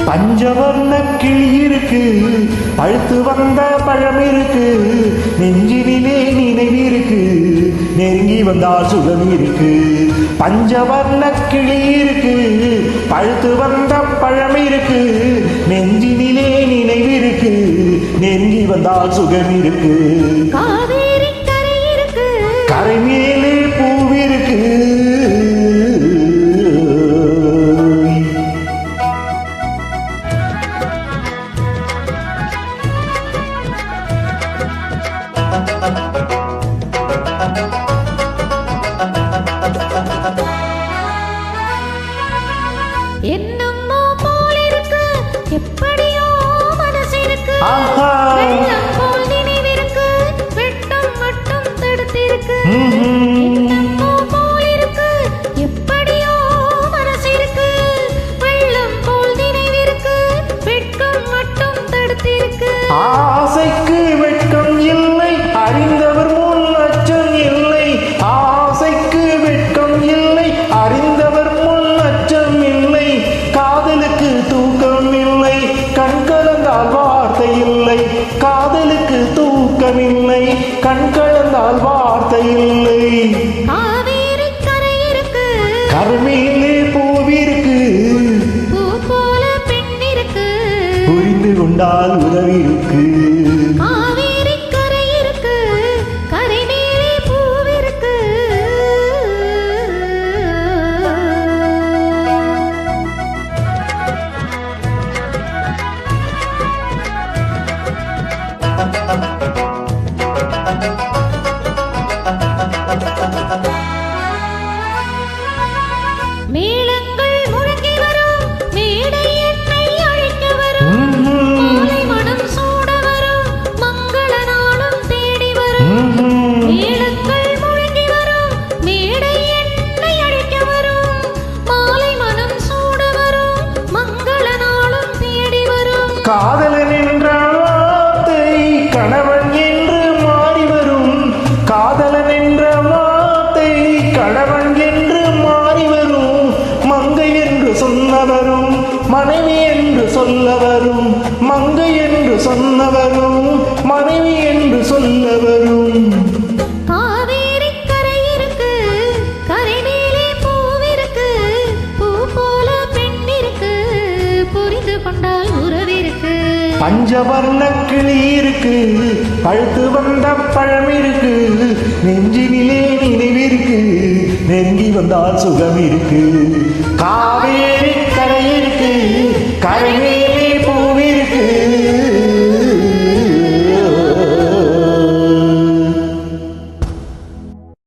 பஞ்சவர்ண கிளி இருக்கு, பழுத்து வந்த பழம் இருக்கு, நெஞ்சினிலே நினைவிருக்கு, நெருங்கி வந்தால் சுகம் இருக்கு. பஞ்சவர்ண கிளி இருக்கு, பழுத்து வந்த பழம் இருக்கு, நெஞ்சினிலே நினைவிருக்கு, நெருங்கி வந்தால் சுகம் இருக்கு. காவேரி கரை இருக்கு, கரை மேலே பூவிருக்கு. என்னமோ போல இருக்கு, எப்படியோ மனசு இருக்கு, ஆஹா. வெள்ளம் போல் நினைவிருக்கு, வெட்டம் மட்டும் தடுத்திருக்கு. என்னமோ போல இருக்கு, எப்படியோ மனசு இருக்கு, வெள்ளம் போல் நினைவிருக்கு, வெட்கம் மட்டும் தடுத்திருக்கு. ஆசைக்கு வெட்கம் இல்லை, அறிந்தவர் முன் அச்சம் இல்லை. ஆசைக்கு வெட்கம் இல்லை, அறிந்தவர் முன் அச்சம் இல்லை. காதலுக்கு தூக்கம் இல்லை, கண் கலந்தால் வார்த்தை இல்லை. காதலுக்கு தூக்கம் இல்லை, கண் கலந்தால் வார்த்தை இல்லை. காவேரி கரை இருக்கு, கருமேலே பூவிருக்கு, பூ போல பெண் இருக்கு, புரிந்து கொண்டால் உதவிருக்கு. காவேரி கரை இருக்கு, கரை மேலே பூவிருக்கு. மேளங்கள் முழங்கி வரும், மேடை என்னை அழைக்க வரும், மாலை மனம் சூட வரும், மங்கள நாளும் தேடி வரும். மேளங்கள் முழங்கி வரும், மேடை என்னை அழைக்க வரும், மாலை மனம் சூட வரும், மங்கள நாளும் தேடி வரும். காதலன் என்ற வார்த்தை கணவன் என்று மாறி வரும். காதலன் என்ற வார்த்தை கணவன் என்று மாறி வரும். மங்கை என்று சொன்னவரும் மனைவி என்று சொல்ல வரும். மங்கை என்று சொன்னவரும் மனைவி என்று சொல்ல வரும். காவேரி கரை இருக்கு, கரை மேலே பூவிருக்கு, பூ போல பெண் இருக்கு, புரிந்து கொண்டால் உறவிருக்கு. பஞ்சவர்ண கிளி இருக்கு, பழுத்து வந்த பழம் இருக்கு, நெஞ்சினிலே நினைவிருக்கு, நெருங்கி வந்தால் சுகம் இருக்கு. காவேரி